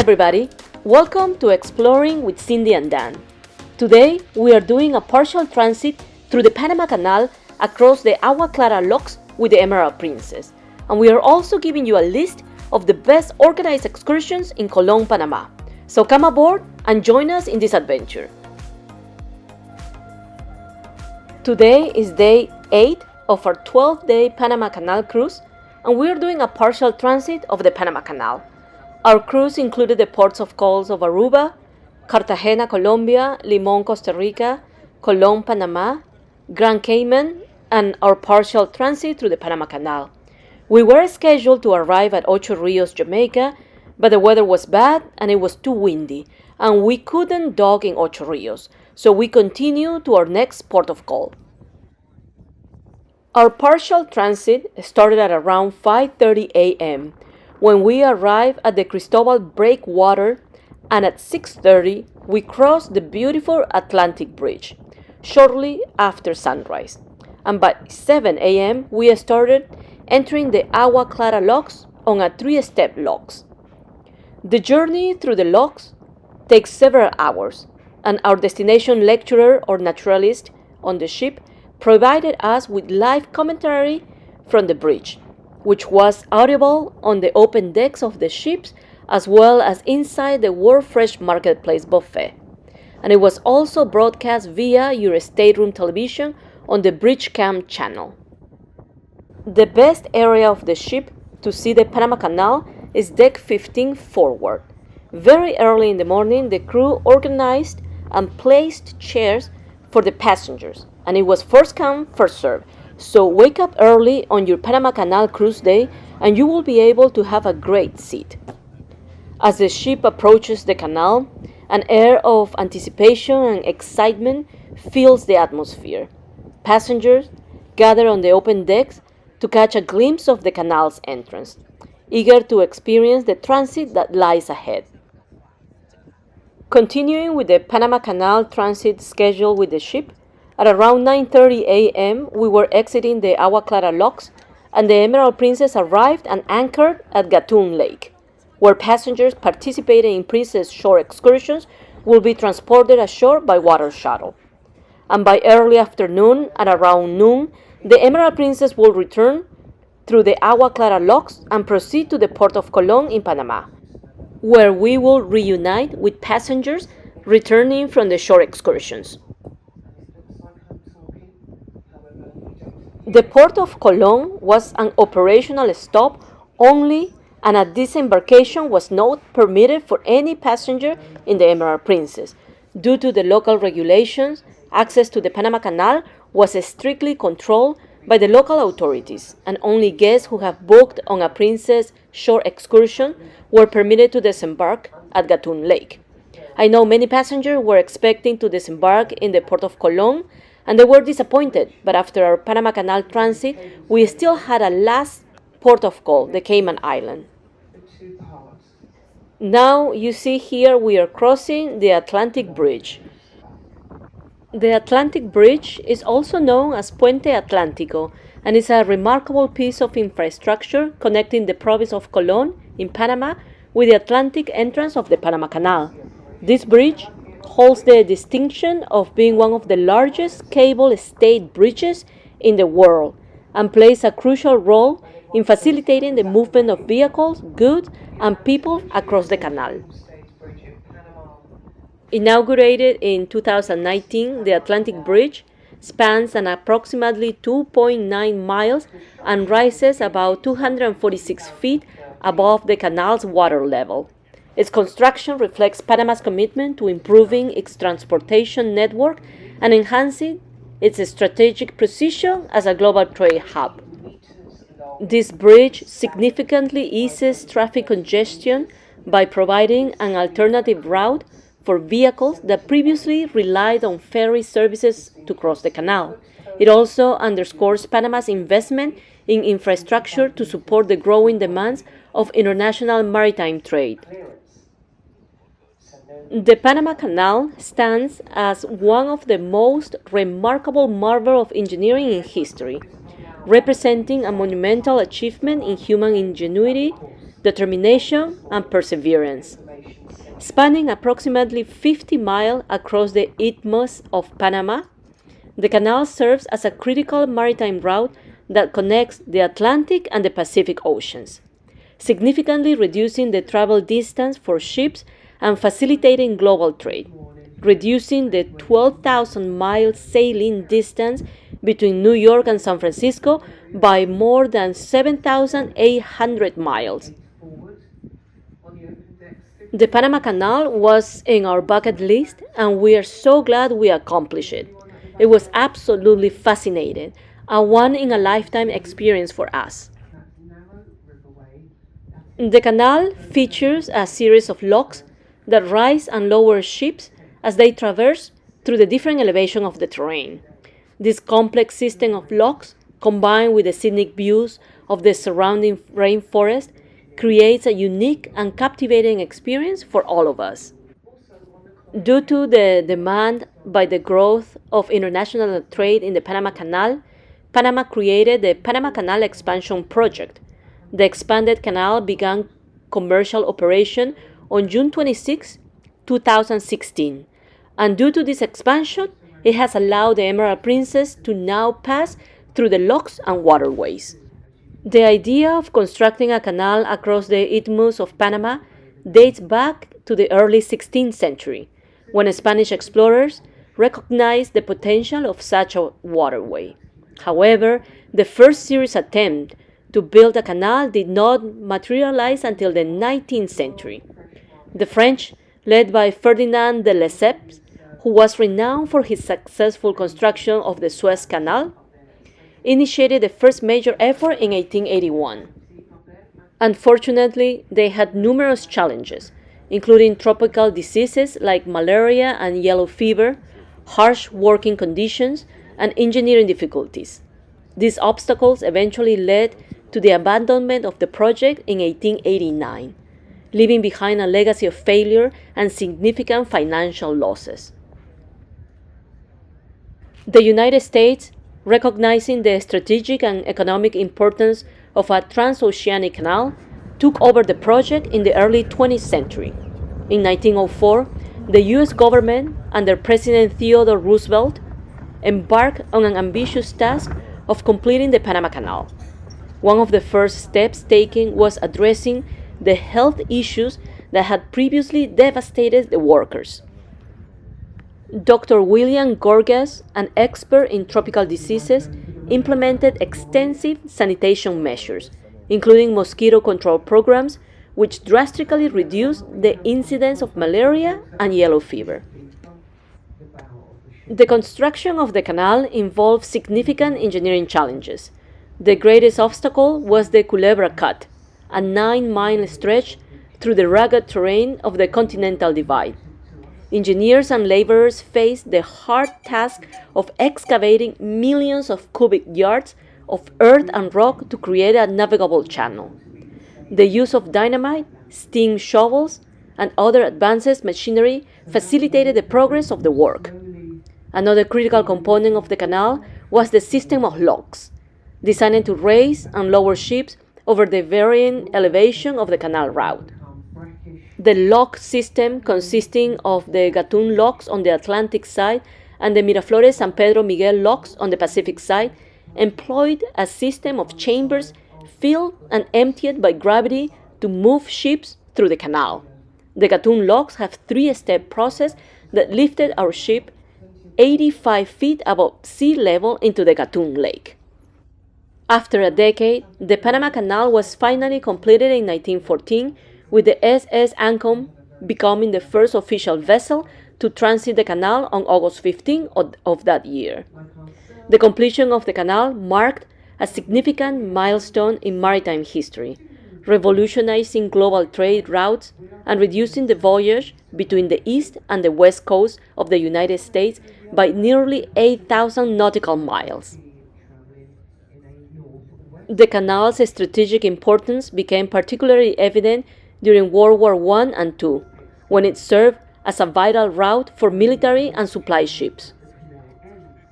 everybody, welcome to Exploring with Cindy and Dan. Today we are doing a partial transit through the Panama Canal across the Agua Clara Locks with the Emerald Princess, and we are also giving you a list of the best organized excursions in Colon, Panama. So come aboard and join us in this adventure. Today is day 8 of our 12-day Panama Canal cruise, and we are doing a partial transit of the Panama Canal. Our cruise included the ports of calls of Aruba, Cartagena Colombia, Limon Costa Rica, Colon Panama, Grand Cayman, and our partial transit through the Panama Canal. We were scheduled to arrive at Ocho Rios, Jamaica, but the weather was bad and it was too windy, and we couldn't dock in Ocho Rios, so we continued to our next port of call. Our partial transit started at around 5:30 a.m. when we arrived at the Cristobal Breakwater, and at 6:30 we crossed the beautiful Atlantic Bridge shortly after sunrise, and by 7 a.m. we started entering the Agua Clara Locks on a 3-step locks. The journey through the locks takes several hours, and our destination lecturer or naturalist on the ship provided us with live commentary from the bridge, which was audible on the open decks of the ships as well as inside the World Fresh Marketplace buffet. And it was also broadcast via your stateroom television on the Bridge Cam channel. The best area of the ship to see the Panama Canal is deck 15 forward. Very early in the morning, the crew organized and placed chairs for the passengers, and it was first come, first served. So wake up early on your Panama Canal cruise day and you will be able to have a great seat. As the ship approaches the canal, an air of anticipation and excitement fills the atmosphere. Passengers gather on the open decks to catch a glimpse of the canal's entrance, eager to experience the transit that lies ahead. Continuing with the Panama Canal transit schedule with the ship, at around 9:30 a.m. we were exiting the Agua Clara Locks, and the Emerald Princess arrived and anchored at Gatun Lake, where passengers participating in Princess Shore excursions will be transported ashore by water shuttle. And by early afternoon, at around noon, the Emerald Princess will return through the Agua Clara Locks and proceed to the port of Colon in Panama, where we will reunite with passengers returning from the shore excursions. The port of Colon was an operational stop only, and a disembarkation was not permitted for any passenger in the Emerald Princess. Due to the local regulations, access to the Panama Canal was strictly controlled by the local authorities, and only guests who have booked on a Princess Shore excursion were permitted to disembark at Gatun Lake. I know many passengers were expecting to disembark in the port of Colon, and they were disappointed, but after our Panama Canal transit, we still had a last port of call, the Cayman Island. Now you see here we are crossing the Atlantic Bridge. The Atlantic Bridge is also known as Puente Atlántico and is a remarkable piece of infrastructure connecting the province of Colon in Panama with the Atlantic entrance of the Panama Canal. This bridge holds the distinction of being one of the largest cable-stayed bridges in the world and plays a crucial role in facilitating the movement of vehicles, goods, and people across the canal. Inaugurated in 2019, the Atlantic Bridge spans an approximately 2.9 miles and rises about 246 feet above the canal's water level. Its construction reflects Panama's commitment to improving its transportation network and enhancing its strategic position as a global trade hub. This bridge significantly eases traffic congestion by providing an alternative route for vehicles that previously relied on ferry services to cross the canal. It also underscores Panama's investment in infrastructure to support the growing demands of international maritime trade. The Panama Canal stands as one of the most remarkable marvels of engineering in history, representing a monumental achievement in human ingenuity, determination, and perseverance. Spanning approximately 50 miles across the Isthmus of Panama, the canal serves as a critical maritime route that connects the Atlantic and the Pacific Oceans, significantly reducing the travel distance for ships and facilitating global trade, reducing the 12,000-mile sailing distance between New York and San Francisco by more than 7,800 miles. The Panama Canal was in our bucket list, and we are so glad we accomplished it. It was absolutely fascinating, a one-in-a-lifetime experience for us. The canal features a series of locks that rise and lower ships as they traverse through the different elevation of the terrain. This complex system of locks, combined with the scenic views of the surrounding rainforest, creates a unique and captivating experience for all of us. Due to the demand by the growth of international trade in the Panama Canal, Panama created the Panama Canal Expansion Project. The expanded canal began commercial operation on June 26, 2016, and due to this expansion, it has allowed the Emerald Princess to now pass through the locks and waterways. The idea of constructing a canal across the Isthmus of Panama dates back to the early 16th century, when Spanish explorers recognized the potential of such a waterway. However, the first serious attempt to build a canal did not materialize until the 19th century. The French, led by Ferdinand de Lesseps, who was renowned for his successful construction of the Suez Canal, initiated the first major effort in 1881. Unfortunately, they had numerous challenges, including tropical diseases like malaria and yellow fever, harsh working conditions, and engineering difficulties. These obstacles eventually led to the abandonment of the project in 1889, leaving behind a legacy of failure and significant financial losses. The United States, recognizing the strategic and economic importance of a transoceanic canal, took over the project in the early 20th century. In 1904, the U.S. government, under President Theodore Roosevelt, embarked on an ambitious task of completing the Panama Canal. One of the first steps taken was addressing the health issues that had previously devastated the workers. Dr. William Gorgas, an expert in tropical diseases, implemented extensive sanitation measures, including mosquito control programs, which drastically reduced the incidence of malaria and yellow fever. The construction of the canal involved significant engineering challenges. The greatest obstacle was the Culebra Cut, a 9-mile stretch through the rugged terrain of the Continental Divide. Engineers and laborers faced the hard task of excavating millions of cubic yards of earth and rock to create a navigable channel. The use of dynamite, steam shovels, and other advanced machinery facilitated the progress of the work. Another critical component of the canal was the system of locks, designed to raise and lower ships over the varying elevation of the canal route. The lock system, consisting of the Gatun locks on the Atlantic side and the Miraflores San Pedro Miguel locks on the Pacific side, employed a system of chambers filled and emptied by gravity to move ships through the canal. The Gatun locks have a 3-step process that lifted our ship 85 feet above sea level into the Gatun Lake. After a decade, the Panama Canal was finally completed in 1914, with the SS Ancon becoming the first official vessel to transit the canal on August 15 of that year. The completion of the canal marked a significant milestone in maritime history, revolutionizing global trade routes and reducing the voyage between the east and the west coast of the United States by nearly 8,000 nautical miles. The canal's strategic importance became particularly evident during World War I and II, when it served as a vital route for military and supply ships.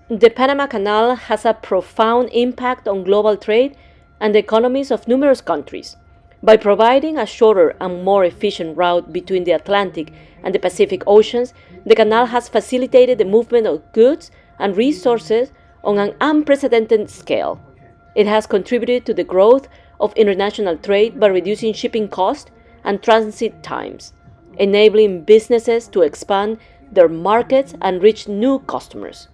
The Panama Canal has a profound impact on global trade and the economies of numerous countries. By providing a shorter and more efficient route between the Atlantic and the Pacific Oceans, the canal has facilitated the movement of goods and resources on an unprecedented scale. It has contributed to the growth of international trade by reducing shipping costs and transit times, enabling businesses to expand their markets and reach new customers.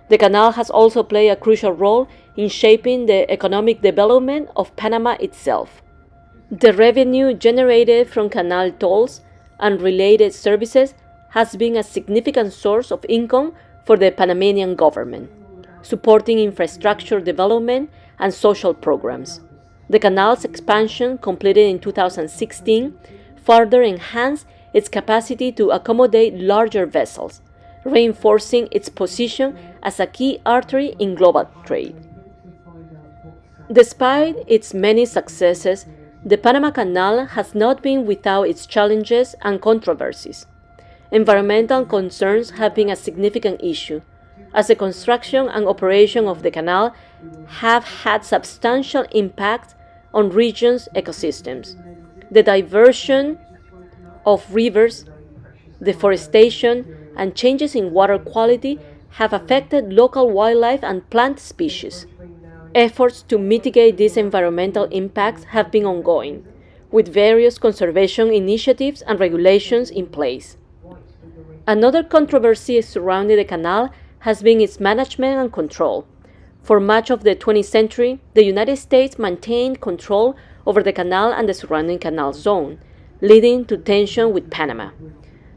The canal has also played a crucial role in shaping the economic development of Panama itself. The revenue generated from canal tolls and related services has been a significant source of income for the Panamanian government, supporting infrastructure development and social programs. The canal's expansion, completed in 2016, further enhanced its capacity to accommodate larger vessels, reinforcing its position as a key artery in global trade. Despite its many successes, the Panama Canal has not been without its challenges and controversies. Environmental concerns have been a significant issue, as the construction and operation of the canal have had substantial impact on regions' ecosystems. The diversion of rivers, deforestation, and changes in water quality have affected local wildlife and plant species. Efforts to mitigate these environmental impacts have been ongoing, with various conservation initiatives and regulations in place. Another controversy surrounding the canal has been its management and control. For much of the 20th century, the United States maintained control over the canal and the surrounding canal zone, leading to tension with Panama.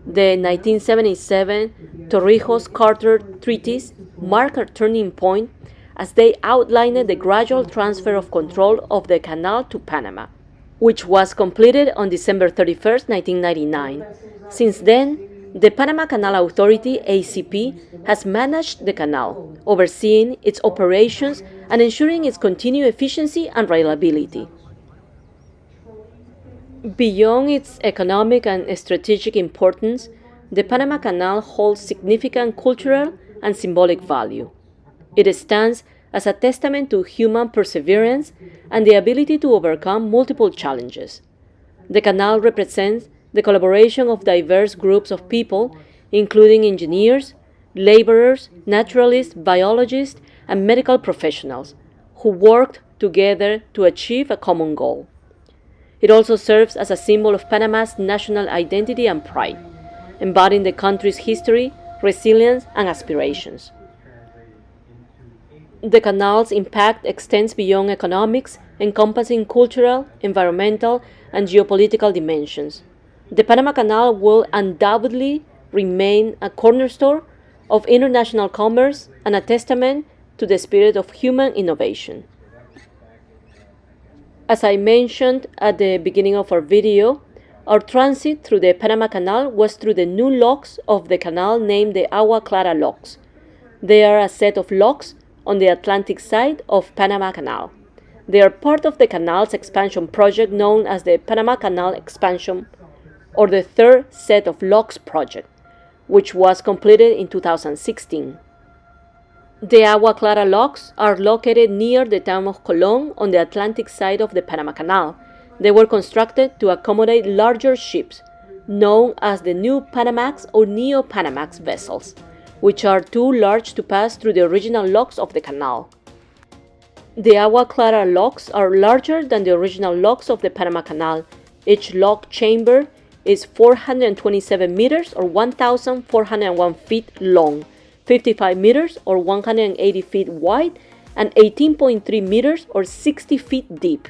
The 1977 Torrijos-Carter treaties mark a turning point as they outlined the gradual transfer of control of the canal to Panama, which was completed on December 31, 1999. Since then, the Panama Canal Authority, ACP, has managed the canal, overseeing its operations and ensuring its continued efficiency and reliability. Beyond its economic and strategic importance, the Panama Canal holds significant cultural and symbolic value. It stands as a testament to human perseverance and the ability to overcome multiple challenges. The canal represents the collaboration of diverse groups of people, including engineers, laborers, naturalists, biologists, and medical professionals, who worked together to achieve a common goal. It also serves as a symbol of Panama's national identity and pride, embodying the country's history, resilience, and aspirations. The canal's impact extends beyond economics, encompassing cultural, environmental, and geopolitical dimensions. The Panama Canal will undoubtedly remain a cornerstone of international commerce and a testament to the spirit of human innovation. As I mentioned at the beginning of our video, our transit through the Panama Canal was through the new locks of the canal named the Agua Clara Locks. They are a set of locks on the Atlantic side of Panama Canal. They are part of the canal's expansion project known as the Panama Canal Expansion, or the third set of locks project, which was completed in 2016. The Agua Clara Locks are located near the town of Colon on the Atlantic side of the Panama Canal. They were constructed to accommodate larger ships, known as the New Panamax or Neo-Panamax vessels, which are too large to pass through the original locks of the canal. The Agua Clara Locks are larger than the original locks of the Panama Canal. Each lock chamber is 427 meters or 1,401 feet long, 55 meters or 180 feet wide, and 18.3 meters or 60 feet deep.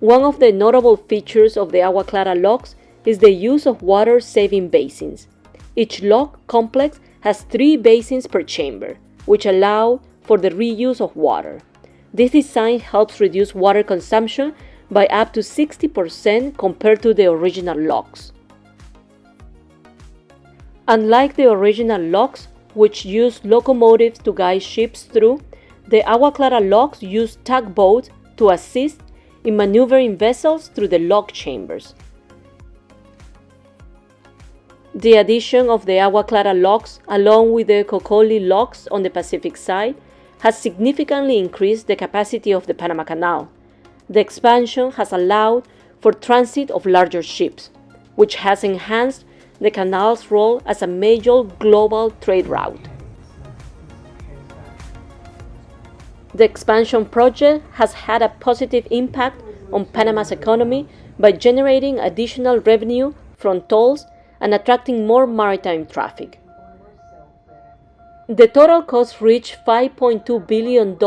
One of the notable features of the Agua Clara locks is the use of water-saving basins. Each lock complex has 3 basins per chamber, which allow for the reuse of water. This design helps reduce water consumption by up to 60% compared to the original locks. Unlike the original locks, which used locomotives to guide ships through, the Agua Clara locks use tugboats to assist in maneuvering vessels through the lock chambers. The addition of the Agua Clara locks, along with the Cocoli locks on the Pacific side, has significantly increased the capacity of the Panama Canal. The expansion has allowed for transit of larger ships, which has enhanced the canal's role as a major global trade route. The expansion project has had a positive impact on Panama's economy by generating additional revenue from tolls and attracting more maritime traffic. The total cost reached $5.2 billion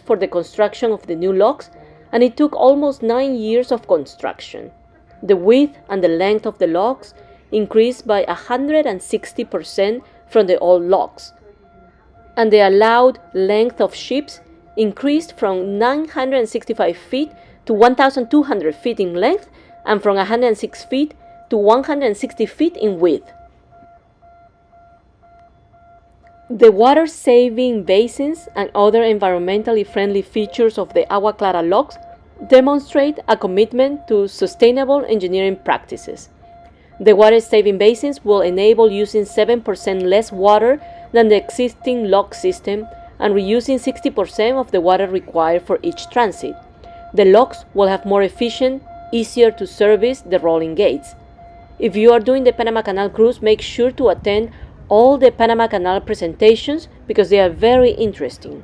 for the construction of the new locks, and it took almost 9 years of construction. The width and the length of the locks increased by 160% from the old locks, and the allowed length of ships increased from 965 feet to 1,200 feet in length and from 106 feet to 160 feet in width. The water-saving basins and other environmentally friendly features of the Agua Clara Locks demonstrate a commitment to sustainable engineering practices. The water-saving basins will enable using 7% less water than the existing lock system and reusing 60% of the water required for each transit. The locks will have more efficient, easier to service the rolling gates. If you are doing the Panama Canal cruise, make sure to attend all the Panama Canal presentations because they are very interesting.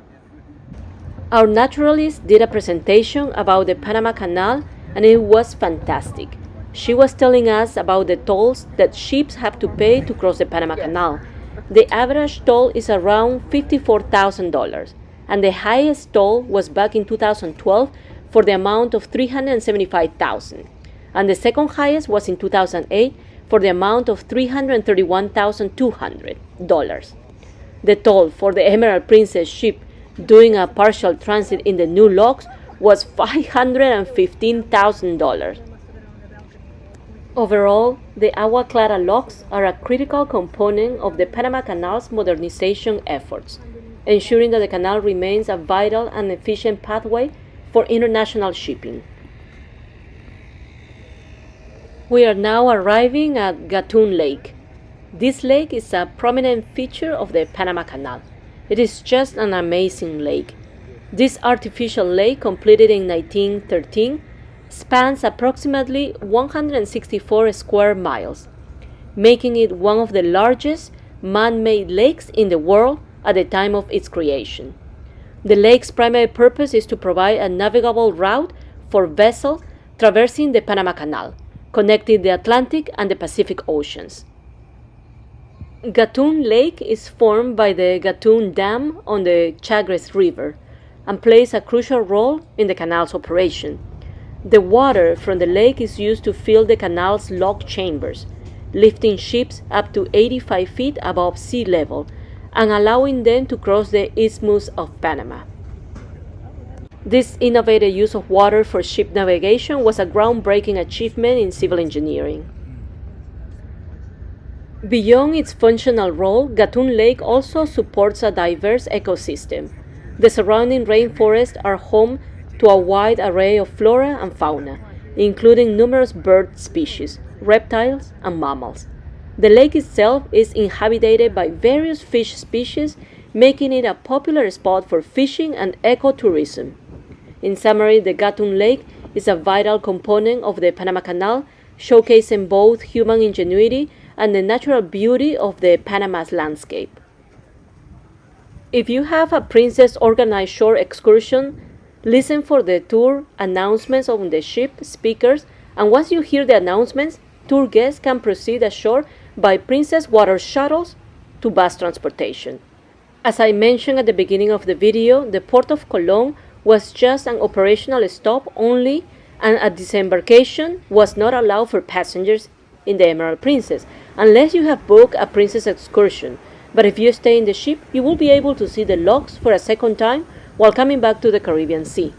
Our naturalist did a presentation about the Panama Canal and it was fantastic. She was telling us about the tolls that ships have to pay to cross the Panama Canal. The average toll is around $54,000, and the highest toll was back in 2012 for the amount of $375,000, and the second highest was in 2008 for the amount of $331,200. The toll for the Emerald Princess ship doing a partial transit in the new locks was $515,000. Overall, the Agua Clara Locks are a critical component of the Panama Canal's modernization efforts, ensuring that the canal remains a vital and efficient pathway for international shipping. We are now arriving at Gatun Lake. This lake is a prominent feature of the Panama Canal. It is just an amazing lake. This artificial lake, completed in 1913, spans approximately 164 square miles, making it one of the largest man-made lakes in the world at the time of its creation. The lake's primary purpose is to provide a navigable route for vessels traversing the Panama Canal, connecting the Atlantic and the Pacific Oceans. Gatun Lake is formed by the Gatun Dam on the Chagres River and plays a crucial role in the canal's operation. The water from the lake is used to fill the canal's lock chambers, lifting ships up to 85 feet above sea level and allowing them to cross the Isthmus of Panama. This innovative use of water for ship navigation was a groundbreaking achievement in civil engineering. Beyond its functional role, Gatun Lake also supports a diverse ecosystem. The surrounding rainforests are home to a wide array of flora and fauna, including numerous bird species, reptiles, and mammals. The lake itself is inhabited by various fish species, making it a popular spot for fishing and ecotourism. In summary, the Gatun Lake is a vital component of the Panama Canal, showcasing both human ingenuity and the natural beauty of the Panama's landscape. If you have a Princess organized shore excursion, listen for the tour announcements on the ship speakers, and once you hear the announcements, tour guests can proceed ashore by Princess water shuttles to bus transportation. As I mentioned at the beginning of the video, the port of Colon was just an operational stop only, and a disembarkation was not allowed for passengers in the Emerald Princess unless you have booked a Princess excursion. But if you stay in the ship, you will be able to see the locks for a second time while coming back to the Caribbean Sea.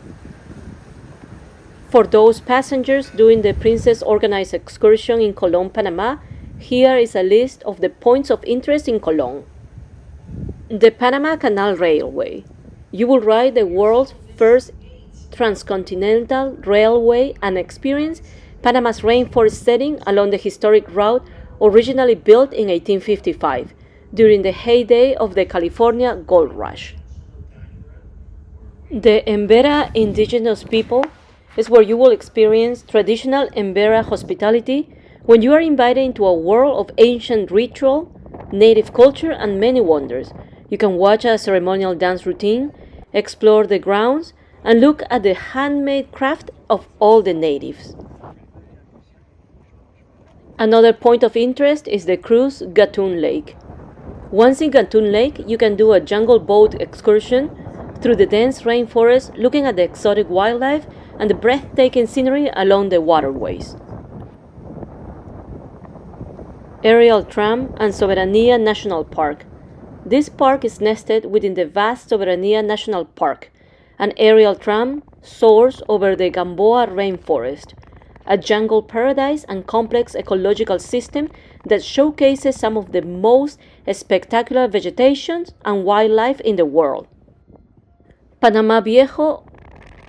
For those passengers doing the Princess organized excursion in Colon, Panama, here is a list of the points of interest in Colon. The Panama Canal Railway. You will ride the world's first transcontinental railway and experience Panama's rainforest setting along the historic route originally built in 1855 during the heyday of the California Gold Rush. The Embera indigenous people is where you will experience traditional Embera hospitality when you are invited into a world of ancient ritual, native culture, and many wonders. You can watch a ceremonial dance routine, explore the grounds, and look at the handmade craft of all the natives. Another point of interest is the cruise Gatun Lake. Once in Gatun Lake, you can do a jungle boat excursion through the dense rainforest looking at the exotic wildlife and the breathtaking scenery along the waterways. Aerial Tram and Soberania National Park. This park is nested within the vast Soberania National Park. An aerial tram soars over the Gamboa rainforest, a jungle paradise and complex ecological system that showcases some of the most spectacular vegetation and wildlife in the world. Panamá Viejo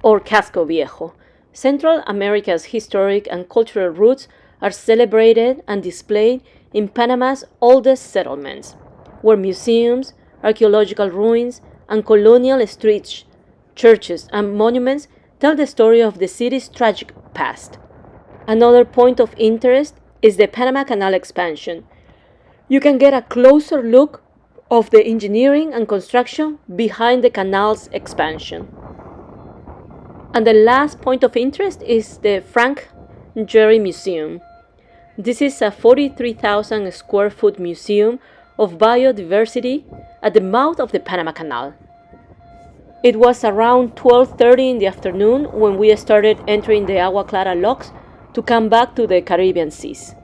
or Casco Viejo. Central America's historic and cultural roots are celebrated and displayed in Panama's oldest settlements, where museums, archaeological ruins, and colonial streets, churches, and monuments tell the story of the city's tragic past. Another point of interest is the Panama Canal expansion. You can get a closer look of the engineering and construction behind the canal's expansion. And the last point of interest is the Frank Gehry Museum. This is a 43,000 square foot museum of biodiversity at the mouth of the Panama Canal. It was around 12:30 in the afternoon when we started entering the Agua Clara Locks to come back to the Caribbean seas.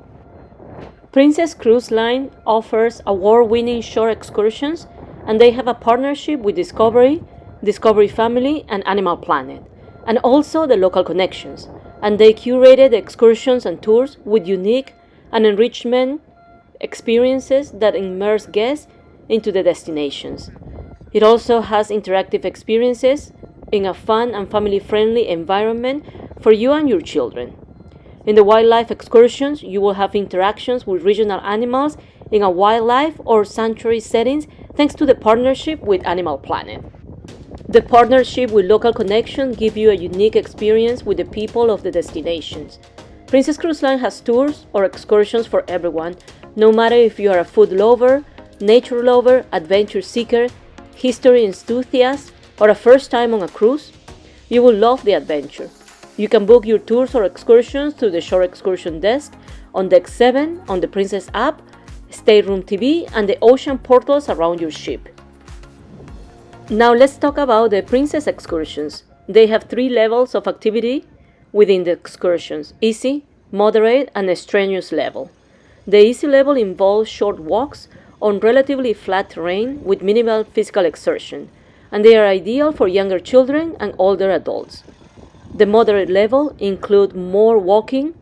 Princess Cruise Line offers award-winning shore excursions, and they have a partnership with Discovery, Discovery Family, and Animal Planet, and also the Local Connections, and they curated excursions and tours with unique and enrichment experiences that immerse guests into the destinations. It also has interactive experiences in a fun and family-friendly environment for you and your children. In the wildlife excursions, you will have interactions with regional animals in a wildlife or sanctuary settings thanks to the partnership with Animal Planet. The partnership with Local Connection gives you a unique experience with the people of the destinations. Princess Cruise Line has tours or excursions for everyone, no matter if you are a food lover, nature lover, adventure seeker, history enthusiast, or a first time on a cruise. You will love the adventure. You can book your tours or excursions through the Shore Excursion Desk on Deck 7 on the Princess app, Stateroom TV, and the ocean portals around your ship. Now let's talk about the Princess excursions. They have 3 levels of activity within the excursions: easy, moderate, and strenuous level. The easy level involves short walks on relatively flat terrain with minimal physical exertion, and they are ideal for younger children and older adults. The moderate level includes more walking,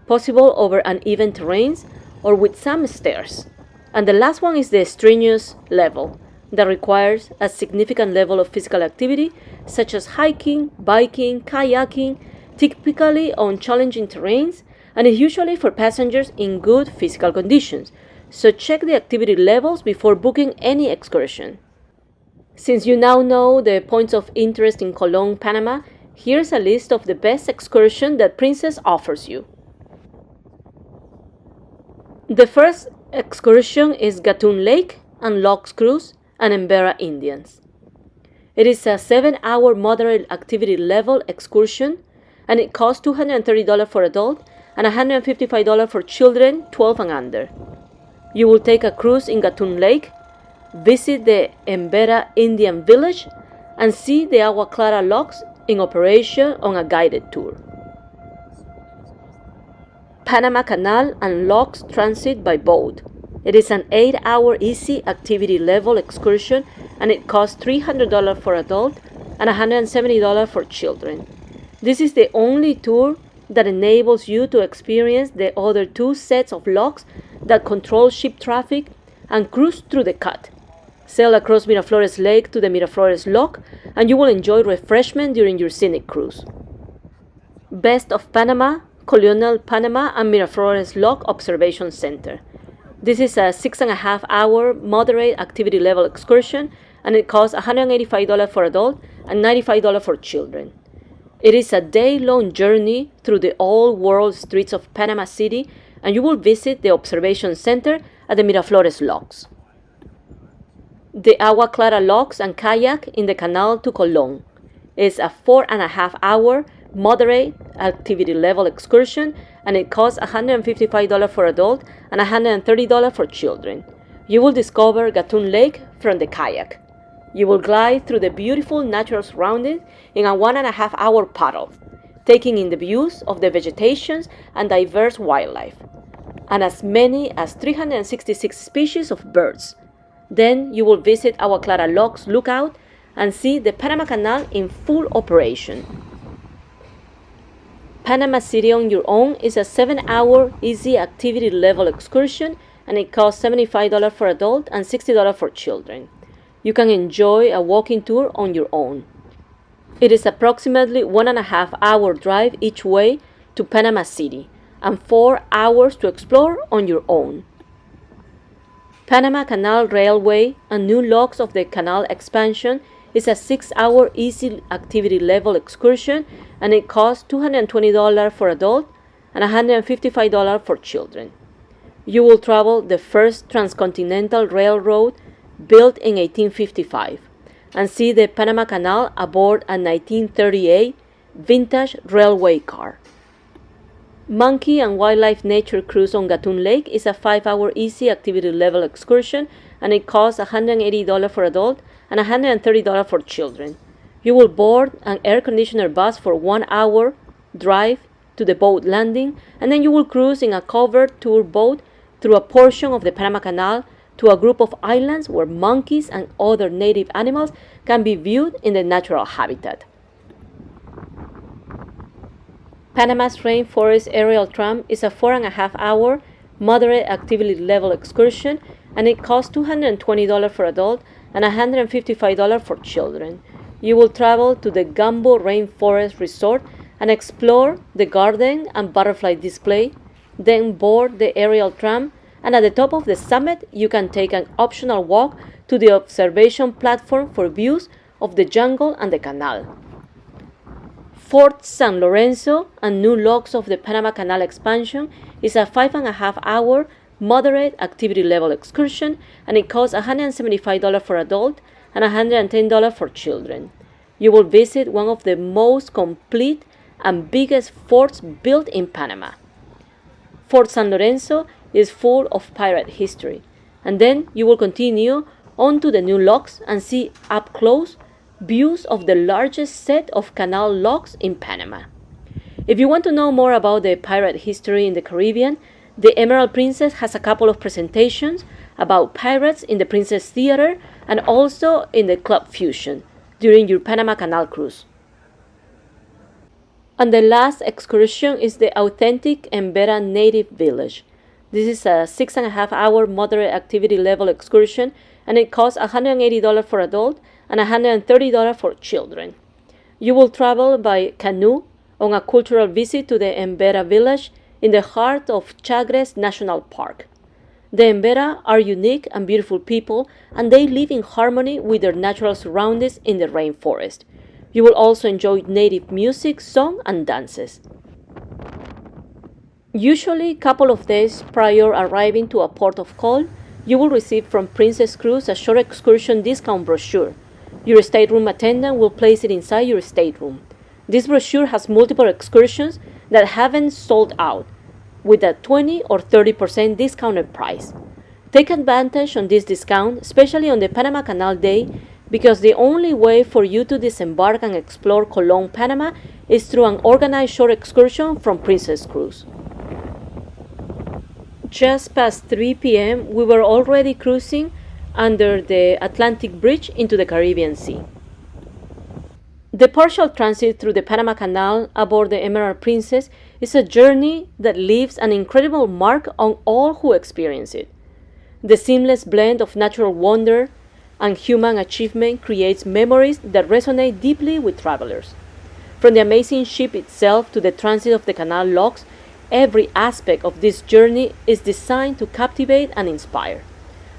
possible over uneven terrains or with some stairs. And the last one is the strenuous level, that requires a significant level of physical activity such as hiking, biking, kayaking, typically on challenging terrains, and is usually for passengers in good physical conditions. So check the activity levels before booking any excursion. Since you now know the points of interest in Colon, Panama, here's a list of the best excursion that Princess offers you. The first excursion is Gatun Lake and Locks Cruise and Embera Indians. It is a 7-hour moderate activity level excursion, and it costs $230 for adult and $155 for children 12 and under. You will take a cruise in Gatun Lake, visit the Embera Indian village, and see the Agua Clara Locks in operation on a guided tour. Panama Canal and Locks transit by boat. It is an 8-hour easy activity level excursion, and it costs $300 for adult and $170 for children. This is the only tour that enables you to experience the other 2 sets of locks that control ship traffic and cruise through the cut. Sail across Miraflores Lake to the Miraflores Lock, and you will enjoy refreshment during your scenic cruise. Best of Panama, Colonial Panama, and Miraflores Lock Observation Center. This is a 6.5-hour moderate activity level excursion, and it costs $185 for adult and $95 for children. It is a day-long journey through the old-world streets of Panama City, and you will visit the observation center at the Miraflores Locks, the Agua Clara Locks and kayak in the canal to Colon. It's a 4.5-hour moderate activity level excursion, and it costs $155 for adults and $130 for children. You will discover Gatun Lake from the kayak. You will glide through the beautiful natural surroundings in a 1.5-hour paddle, taking in the views of the vegetation and diverse wildlife, and as many as 366 species of birds. Then you will visit Agua Clara Locks lookout and see the Panama Canal in full operation. Panama City on your own is a 7-hour easy activity level excursion, and it costs $75 for adults and $60 for children. You can enjoy a walking tour on your own. It is approximately 1.5-hour drive each way to Panama City and 4 hours to explore on your own. Panama Canal Railway and new locks of the canal expansion is a 6-hour easy activity level excursion, and it costs $220 for adults and $155 for children. You will travel the first transcontinental railroad built in 1855 and see the Panama Canal aboard a 1938 vintage railway car. Monkey and Wildlife Nature Cruise on Gatun Lake is a 5-hour easy activity level excursion, and it costs $180 for adults and $130 for children. You will board an air-conditioned bus for 1 hour drive to the boat landing, and then you will cruise in a covered tour boat through a portion of the Panama Canal to a group of islands where monkeys and other native animals can be viewed in their natural habitat. Panama's Rainforest Aerial Tram is a 4.5-hour moderate activity level excursion, and it costs $220 for adults and $155 for children. You will travel to the Gumbo Rainforest Resort and explore the garden and butterfly display, then board the aerial tram, and at the top of the summit you can take an optional walk to the observation platform for views of the jungle and the canal. Fort San Lorenzo and new locks of the Panama Canal expansion is a 5.5-hour moderate activity level excursion, and it costs $175 for adults and $110 for children. You will visit one of the most complete and biggest forts built in Panama. Fort San Lorenzo is full of pirate history, and then you will continue on to the new locks and see up close views of the largest set of canal locks in Panama. If you want to know more about the pirate history in the Caribbean, the Emerald Princess has a couple of presentations about pirates in the Princess Theater and also in the Club Fusion during your Panama Canal cruise. And the last excursion is the authentic Embera native village. This is a 6.5-hour moderate activity level excursion, and it costs $180 for adults and $130 for children. You will travel by canoe on a cultural visit to the Embera village in the heart of Chagres National Park. The Embera are unique and beautiful people, and they live in harmony with their natural surroundings in the rainforest. You will also enjoy native music, song, and dances. Usually, a couple of days prior arriving to a port of call, you will receive from Princess Cruise a short excursion discount brochure. Your stateroom attendant will place it inside your stateroom. This brochure has multiple excursions that haven't sold out, with a 20 or 30% discounted price. Take advantage on this discount, especially on the Panama Canal Day, because the only way for you to disembark and explore Colon, Panama is through an organized short excursion from Princess Cruise. Just past 3 p.m., we were already cruising under the Atlantic Bridge into the Caribbean Sea. The partial transit through the Panama Canal aboard the Emerald Princess is a journey that leaves an incredible mark on all who experience it. The seamless blend of natural wonder and human achievement creates memories that resonate deeply with travelers. From the amazing ship itself to the transit of the canal locks, every aspect of this journey is designed to captivate and inspire.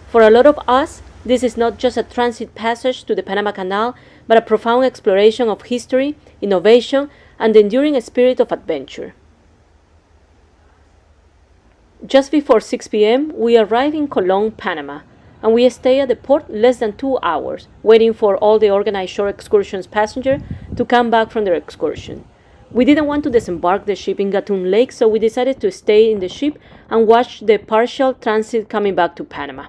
For a lot of us, This is not just a transit passage to the Panama Canal, but a profound exploration of history, innovation, and the enduring spirit of adventure. Just before 6 p.m., we arrive in Colon, Panama, and we stay at the port less than 2 hours, waiting for all the organized shore excursions passengers to come back from their excursion. We didn't want to disembark the ship in Gatun Lake, so we decided to stay in the ship and watch the partial transit coming back to Panama.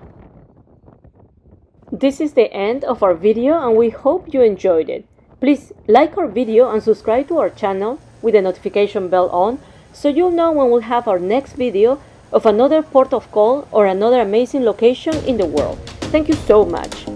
This is the end of our video, and we hope you enjoyed it. Please like our video and subscribe to our channel with the notification bell on so you'll know when we'll have our next video of another port of call or another amazing location in the world. Thank you so much.